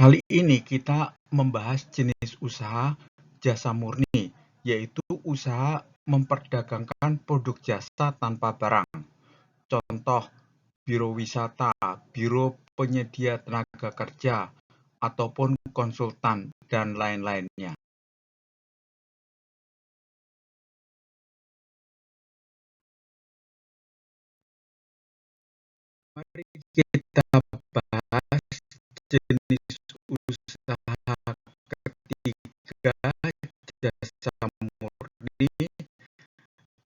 Kali ini kita membahas jenis usaha jasa murni, yaitu usaha memperdagangkan produk jasa tanpa barang. Contoh, biro wisata, biro penyedia tenaga kerja, ataupun konsultan, dan lain-lainnya. Mari kita bahas jenis usaha ketiga jasa murni,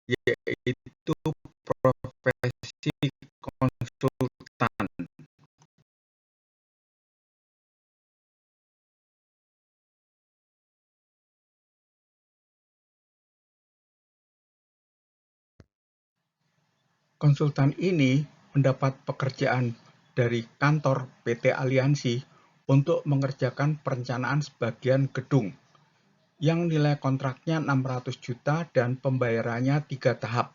yaitu profesi konsultan. Konsultan ini mendapat pekerjaan dari kantor PT Aliansi untuk mengerjakan perencanaan sebagian gedung yang nilai kontraknya 600 juta dan pembayarannya 3 tahap.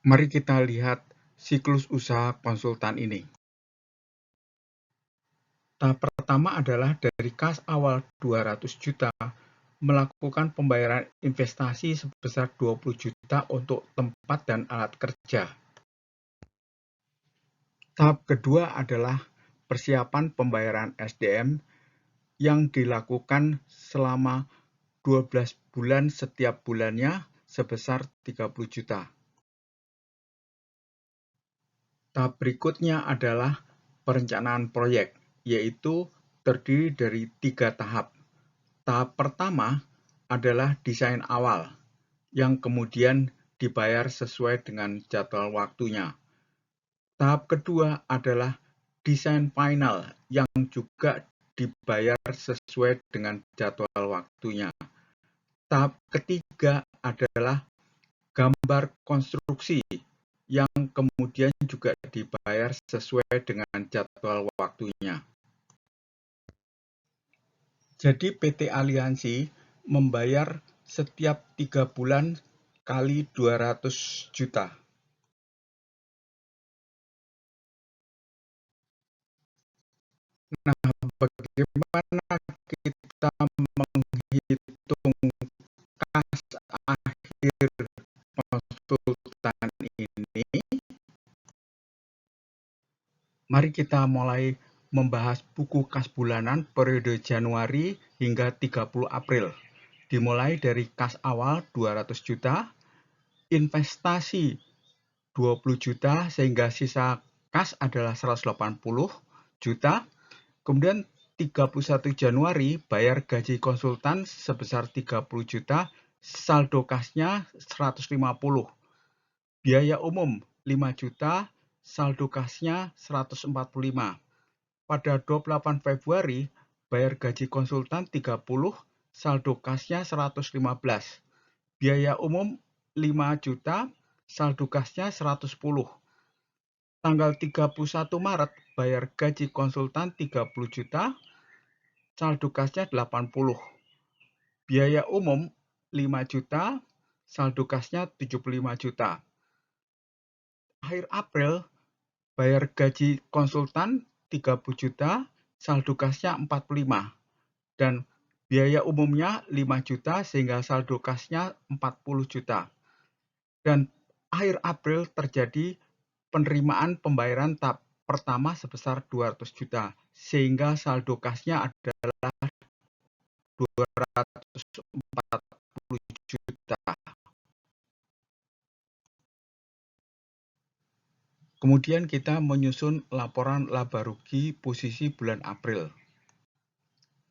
Mari kita lihat siklus usaha konsultan ini. Tahap pertama adalah dari kas awal 200 juta melakukan pembayaran investasi sebesar 20 juta untuk tempat dan alat kerja. Tahap kedua adalah persiapan pembayaran SDM yang dilakukan selama 12 bulan setiap bulannya sebesar 30 juta. Tahap berikutnya adalah perencanaan proyek, yaitu terdiri dari 3 tahap. Tahap pertama adalah desain awal, yang kemudian dibayar sesuai dengan jadwal waktunya. Tahap kedua adalah desain final, yang juga dibayar sesuai dengan jadwal waktunya. Tahap ketiga adalah gambar konstruksi, yang kemudian juga dibayar sesuai dengan jadwal waktunya. Jadi PT Aliansi membayar setiap 3 bulan kali 200 juta. Nah, bagaimana kita menghitung kas akhir konsultan ini? Mari kita mulai membahas buku kas bulanan periode Januari hingga 30 April. Dimulai dari kas awal 200 juta, investasi 20 juta sehingga sisa kas adalah 180 juta. Kemudian 31 Januari bayar gaji konsultan sebesar 30 juta, saldo kasnya 150. Biaya umum 5 juta, saldo kasnya 145. Pada 28 Februari bayar gaji konsultan 30, saldo kasnya 115. Biaya umum 5 juta, saldo kasnya 110. Tanggal 31 Maret bayar gaji konsultan 30 juta, saldo kasnya 80. Biaya umum 5 juta, saldo kasnya 75 juta. Akhir April bayar gaji konsultan 30 juta, saldo kasnya 45. Dan biaya umumnya 5 juta sehingga saldo kasnya 40 juta. Dan akhir April terjadi penerimaan pembayaran tahap pertama sebesar 200 juta sehingga saldo kasnya adalah 240 juta. Kemudian kita menyusun laporan laba rugi posisi bulan April.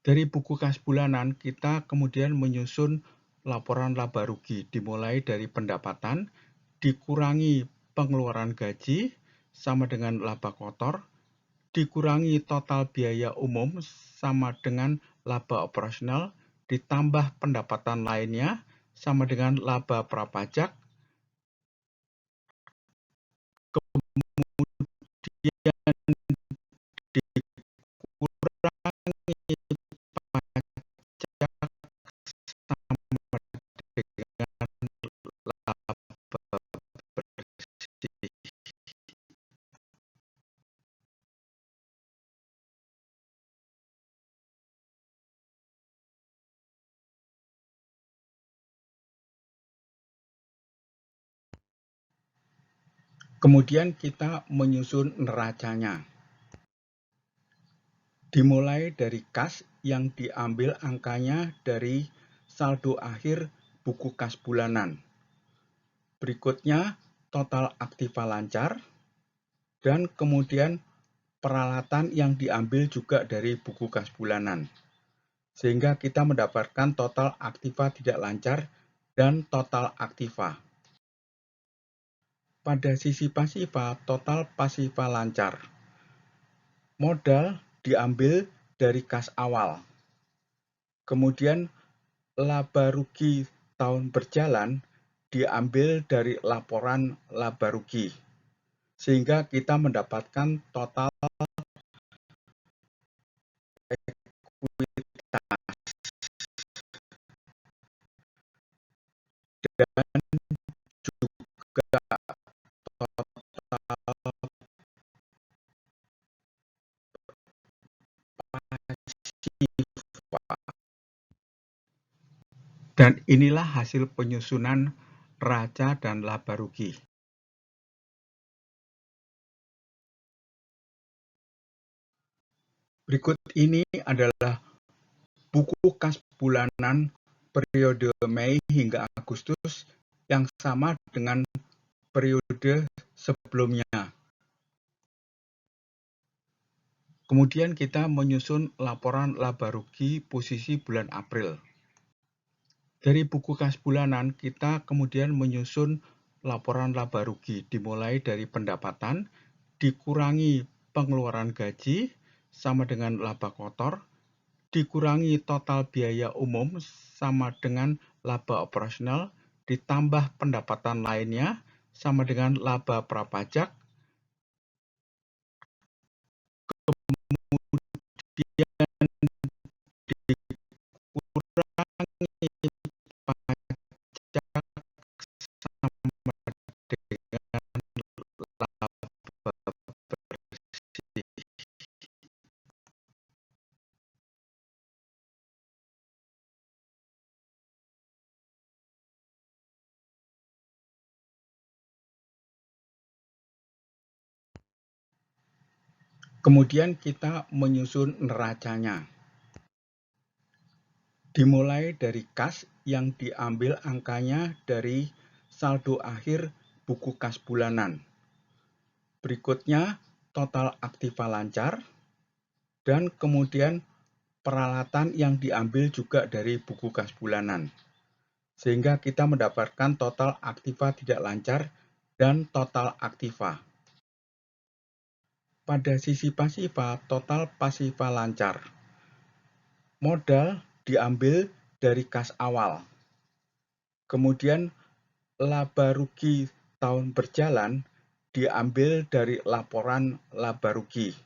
Dari buku kas bulanan, kita kemudian menyusun laporan laba rugi dimulai dari pendapatan, dikurangi pengeluaran gaji sama dengan laba kotor, dikurangi total biaya umum sama dengan laba operasional, ditambah pendapatan lainnya sama dengan laba prapajak, kemudian dikurangi Kemudian kita menyusun neracanya. Dimulai dari kas yang diambil angkanya dari saldo akhir buku kas bulanan. Berikutnya total aktiva lancar, dan kemudian peralatan yang diambil juga dari buku kas bulanan. Sehingga kita mendapatkan total aktiva tidak lancar dan total aktiva. Pada sisi pasiva, total pasiva lancar. Modal diambil dari kas awal. Kemudian laba rugi tahun berjalan diambil dari laporan laba rugi. Sehingga kita mendapatkan total ekuitas. Dan juga total pasiva. Dan inilah hasil penyusunan raca dan laba rugi. Berikut ini adalah buku kas bulanan periode Mei hingga Agustus yang sama dengan periode sebelumnya. Kemudian kita menyusun laporan laba rugi posisi bulan April. Dari buku kas bulanan, kita kemudian menyusun laporan laba rugi dimulai dari pendapatan dikurangi pengeluaran gaji sama dengan laba kotor, dikurangi total biaya umum sama dengan laba operasional, ditambah pendapatan lainnya sama dengan laba prapajak, kemudian dikurangi pajak sama dengan laba bersih. Kemudian kita menyusun neracanya. Dimulai dari kas yang diambil angkanya dari saldo akhir buku kas bulanan. Berikutnya total aktiva lancar, dan kemudian peralatan yang diambil juga dari buku kas bulanan. Sehingga kita mendapatkan total aktiva tidak lancar dan total aktiva. Pada sisi pasiva, total pasiva lancar. Modal diambil dari kas awal. Kemudian laba rugi tahun berjalan diambil dari laporan laba rugi.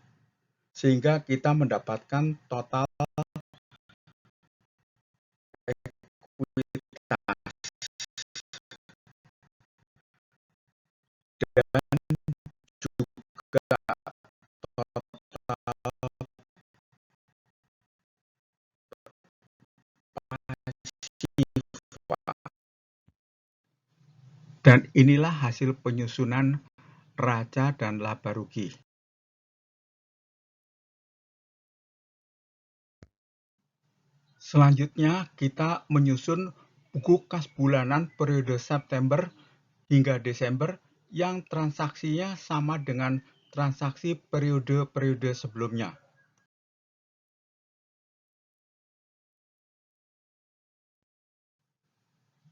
Sehingga kita mendapatkan total ekuitas. Dan juga total pasiva. Dan inilah hasil penyusunan raca dan laba rugi. Selanjutnya kita menyusun buku kas bulanan periode September hingga Desember yang transaksinya sama dengan transaksi periode-periode sebelumnya.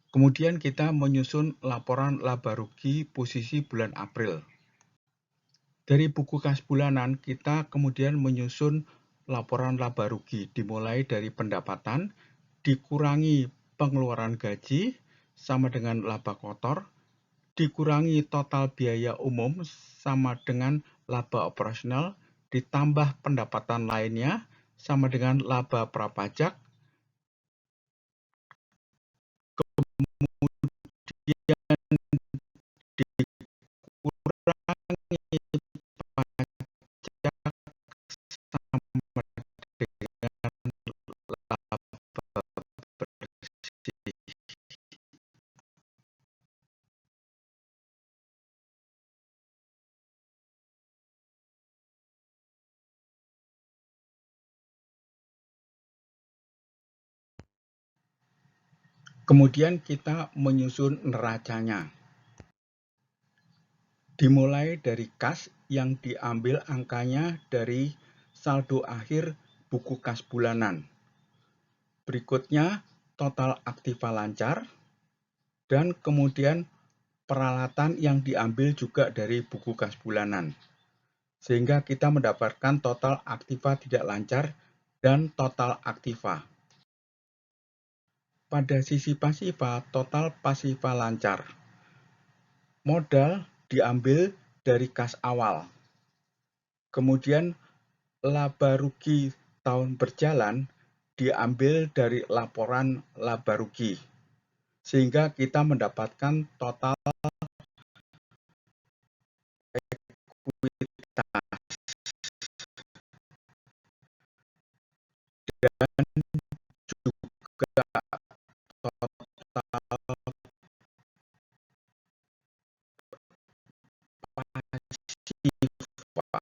Kemudian kita menyusun laporan laba rugi posisi bulan April. Dari buku kas bulanan, kita kemudian menyusun laporan laba rugi dimulai dari pendapatan dikurangi pengeluaran gaji sama dengan laba kotor, dikurangi total biaya umum sama dengan laba operasional, ditambah pendapatan lainnya sama dengan laba prapajak, kemudian dikurangi pajak sama dengan laba bersih. Kemudian kita menyusun neracanya. Dimulai dari kas yang diambil angkanya dari saldo akhir buku kas bulanan. Berikutnya total aktiva lancar, dan kemudian peralatan yang diambil juga dari buku kas bulanan. Sehingga kita mendapatkan total aktiva tidak lancar dan total aktiva. Pada sisi pasiva, total pasiva lancar. Modal diambil dari kas awal. Kemudian laba rugi tahun berjalan diambil dari laporan laba rugi. Sehingga kita mendapatkan total ekuitas. Dan juga total pasiva.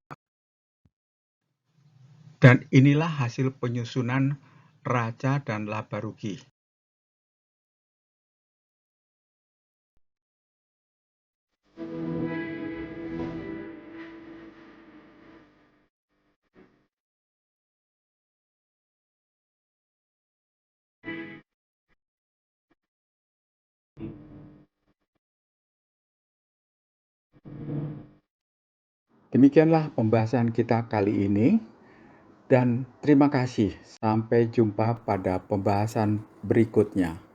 Dan inilah hasil penyusunan raca dan laba rugi. Demikianlah pembahasan kita kali ini, dan terima kasih. Sampai jumpa pada pembahasan berikutnya.